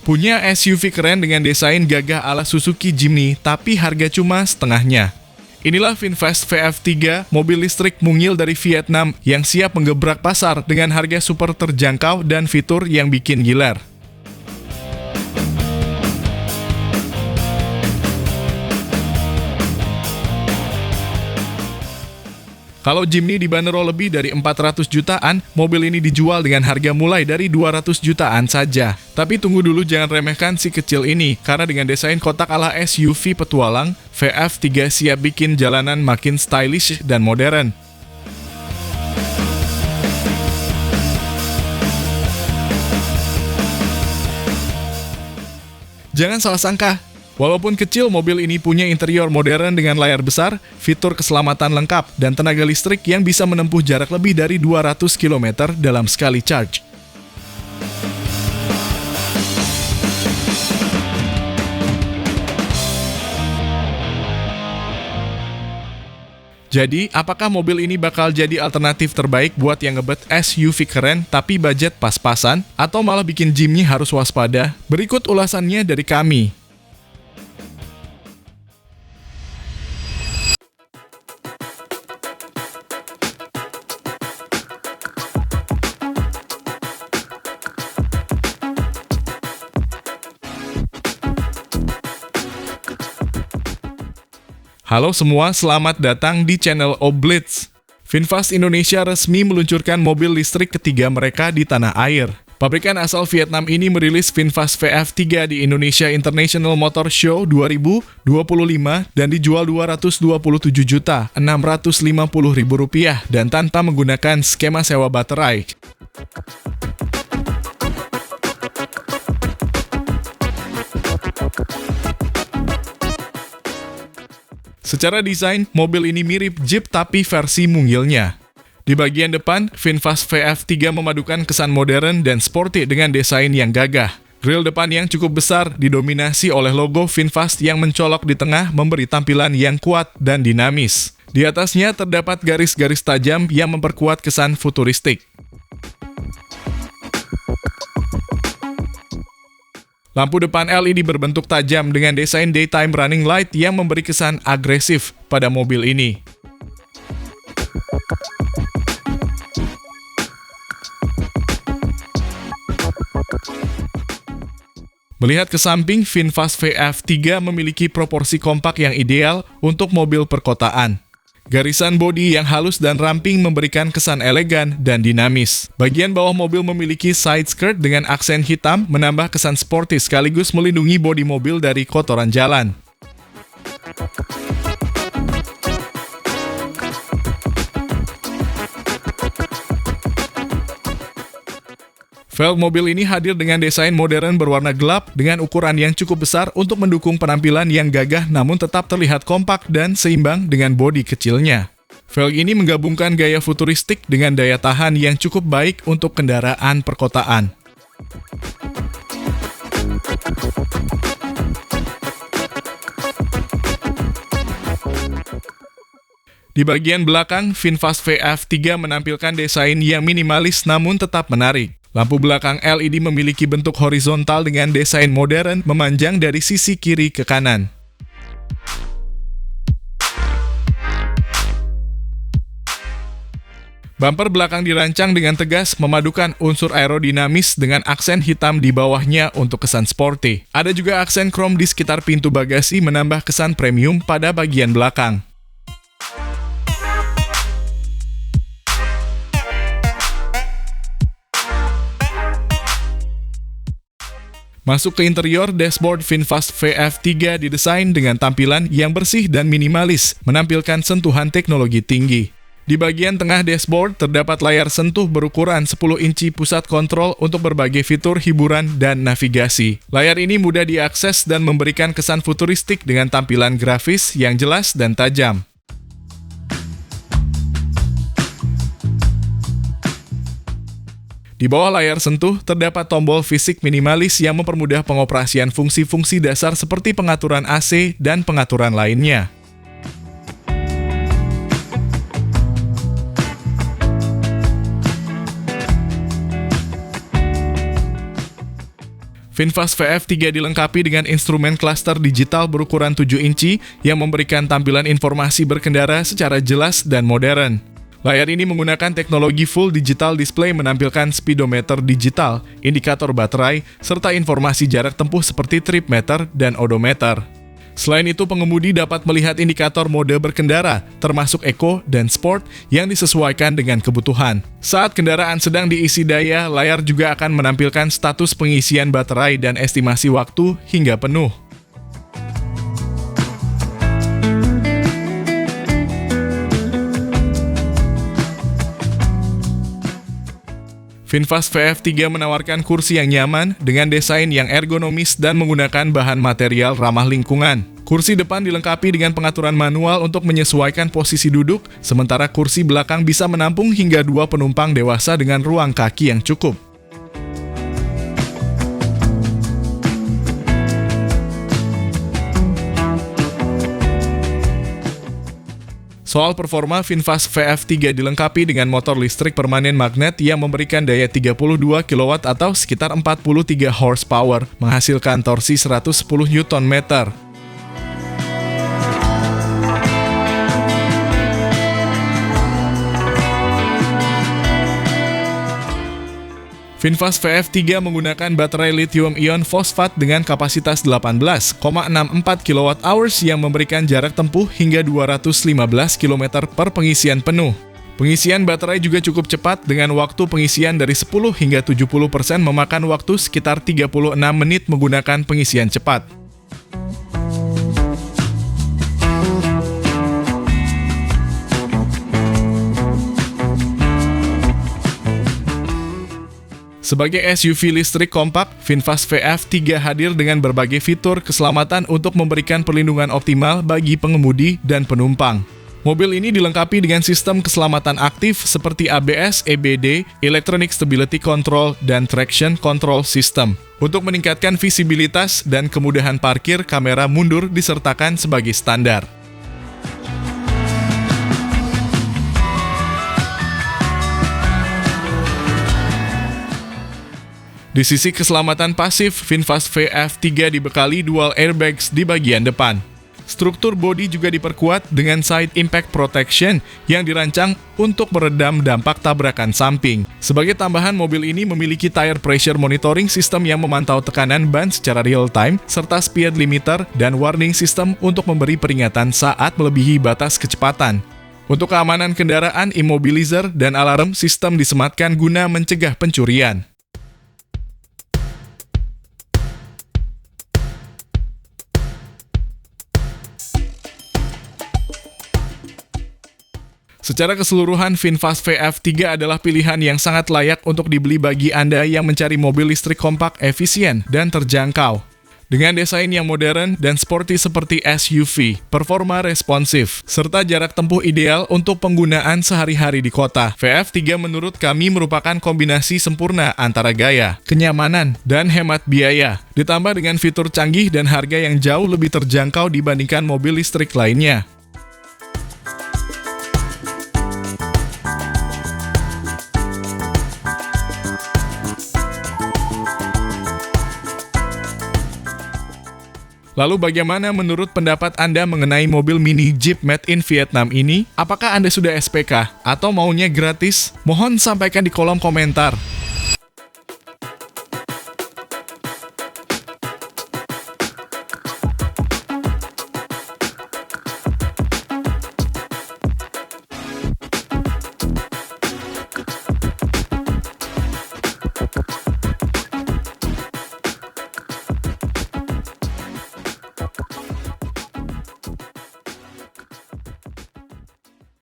Punya SUV keren dengan desain gagah ala Suzuki Jimny, tapi harga cuma setengahnya. Inilah VinFast VF3, mobil listrik mungil dari Vietnam yang siap menggebrak pasar dengan harga super terjangkau dan fitur yang bikin gilar. Kalau Jimny dibanderol lebih dari 400 jutaan, mobil ini dijual dengan harga mulai dari 200 jutaan saja. Tapi tunggu dulu, jangan remehkan si kecil ini, karena dengan desain kotak ala SUV petualang, VF3 siap bikin jalanan makin stylish dan modern. Jangan salah sangka, walaupun kecil, mobil ini punya interior modern dengan layar besar, fitur keselamatan lengkap, dan tenaga listrik yang bisa menempuh jarak lebih dari 200 km dalam sekali charge. Jadi, apakah mobil ini bakal jadi alternatif terbaik buat yang ngebet SUV keren tapi budget pas-pasan? Atau malah bikin Jimny harus waspada? Berikut ulasannya dari kami. Halo semua, selamat datang di channel Oblitz. VinFast Indonesia resmi meluncurkan mobil listrik ketiga mereka di tanah air. Pabrikan asal Vietnam ini merilis VinFast VF3 di Indonesia International Motor Show 2025 dan dijual Rp227.650.000 dan tanpa menggunakan skema sewa baterai. Secara desain, mobil ini mirip Jeep tapi versi mungilnya. Di bagian depan, VinFast VF3 memadukan kesan modern dan sporty dengan desain yang gagah. Grill depan yang cukup besar didominasi oleh logo VinFast yang mencolok di tengah, memberi tampilan yang kuat dan dinamis. Di atasnya terdapat garis-garis tajam yang memperkuat kesan futuristik. Lampu depan LED berbentuk tajam dengan desain daytime running light yang memberi kesan agresif pada mobil ini. Melihat ke samping, VinFast VF3 memiliki proporsi kompak yang ideal untuk mobil perkotaan. Garisan bodi yang halus dan ramping memberikan kesan elegan dan dinamis. Bagian bawah mobil memiliki side skirt dengan aksen hitam, menambah kesan sporty sekaligus melindungi bodi mobil dari kotoran jalan. Velg mobil ini hadir dengan desain modern berwarna gelap dengan ukuran yang cukup besar untuk mendukung penampilan yang gagah namun tetap terlihat kompak dan seimbang dengan bodi kecilnya. Velg ini menggabungkan gaya futuristik dengan daya tahan yang cukup baik untuk kendaraan perkotaan. Di bagian belakang, VinFast VF3 menampilkan desain yang minimalis namun tetap menarik. Lampu belakang LED memiliki bentuk horizontal dengan desain modern memanjang dari sisi kiri ke kanan. Bumper belakang dirancang dengan tegas, memadukan unsur aerodinamis dengan aksen hitam di bawahnya untuk kesan sporty. Ada juga aksen krom di sekitar pintu bagasi menambah kesan premium pada bagian belakang. Masuk ke interior, dashboard VinFast VF3 didesain dengan tampilan yang bersih dan minimalis, menampilkan sentuhan teknologi tinggi. Di bagian tengah dashboard terdapat layar sentuh berukuran 10 inci pusat kontrol untuk berbagai fitur hiburan dan navigasi. Layar ini mudah diakses dan memberikan kesan futuristik dengan tampilan grafis yang jelas dan tajam. Di bawah layar sentuh, terdapat tombol fisik minimalis yang mempermudah pengoperasian fungsi-fungsi dasar seperti pengaturan AC dan pengaturan lainnya. VinFast VF3 dilengkapi dengan instrumen cluster digital berukuran 7 inci yang memberikan tampilan informasi berkendara secara jelas dan modern. Layar ini menggunakan teknologi full digital display menampilkan speedometer digital, indikator baterai, serta informasi jarak tempuh seperti trip meter dan odometer. Selain itu, pengemudi dapat melihat indikator mode berkendara, termasuk Eco dan Sport yang disesuaikan dengan kebutuhan. Saat kendaraan sedang diisi daya, layar juga akan menampilkan status pengisian baterai dan estimasi waktu hingga penuh. VinFast VF3 menawarkan kursi yang nyaman dengan desain yang ergonomis dan menggunakan bahan material ramah lingkungan. Kursi depan dilengkapi dengan pengaturan manual untuk menyesuaikan posisi duduk, sementara kursi belakang bisa menampung hingga 2 penumpang dewasa dengan ruang kaki yang cukup. Soal performa, VinFast VF3 dilengkapi dengan motor listrik permanen magnet yang memberikan daya 32 kW atau sekitar 43 horsepower, menghasilkan torsi 110 Nm. VinFast VF3 menggunakan baterai lithium-ion fosfat dengan kapasitas 18,64 kWh yang memberikan jarak tempuh hingga 215 km per pengisian penuh. Pengisian baterai juga cukup cepat dengan waktu pengisian dari 10 hingga 70% memakan waktu sekitar 36 menit menggunakan pengisian cepat. Sebagai SUV listrik kompak, VinFast VF3 hadir dengan berbagai fitur keselamatan untuk memberikan perlindungan optimal bagi pengemudi dan penumpang. Mobil ini dilengkapi dengan sistem keselamatan aktif seperti ABS, EBD, Electronic Stability Control, dan Traction Control System. Untuk meningkatkan visibilitas dan kemudahan parkir, kamera mundur disertakan sebagai standar. Di sisi keselamatan pasif, VinFast VF3 dibekali dual airbags di bagian depan. Struktur bodi juga diperkuat dengan side impact protection yang dirancang untuk meredam dampak tabrakan samping. Sebagai tambahan, mobil ini memiliki tire pressure monitoring system yang memantau tekanan ban secara real-time, serta speed limiter dan warning system untuk memberi peringatan saat melebihi batas kecepatan. Untuk keamanan kendaraan, immobilizer dan alarm sistem disematkan guna mencegah pencurian. Secara keseluruhan, VinFast VF3 adalah pilihan yang sangat layak untuk dibeli bagi Anda yang mencari mobil listrik kompak, efisien, dan terjangkau. Dengan desain yang modern dan sporty seperti SUV, performa responsif, serta jarak tempuh ideal untuk penggunaan sehari-hari di kota, VF3 menurut kami merupakan kombinasi sempurna antara gaya, kenyamanan, dan hemat biaya, ditambah dengan fitur canggih dan harga yang jauh lebih terjangkau dibandingkan mobil listrik lainnya. Lalu bagaimana menurut pendapat Anda mengenai mobil mini Jeep made in Vietnam ini? Apakah Anda sudah SPK atau maunya gratis? Mohon sampaikan di kolom komentar.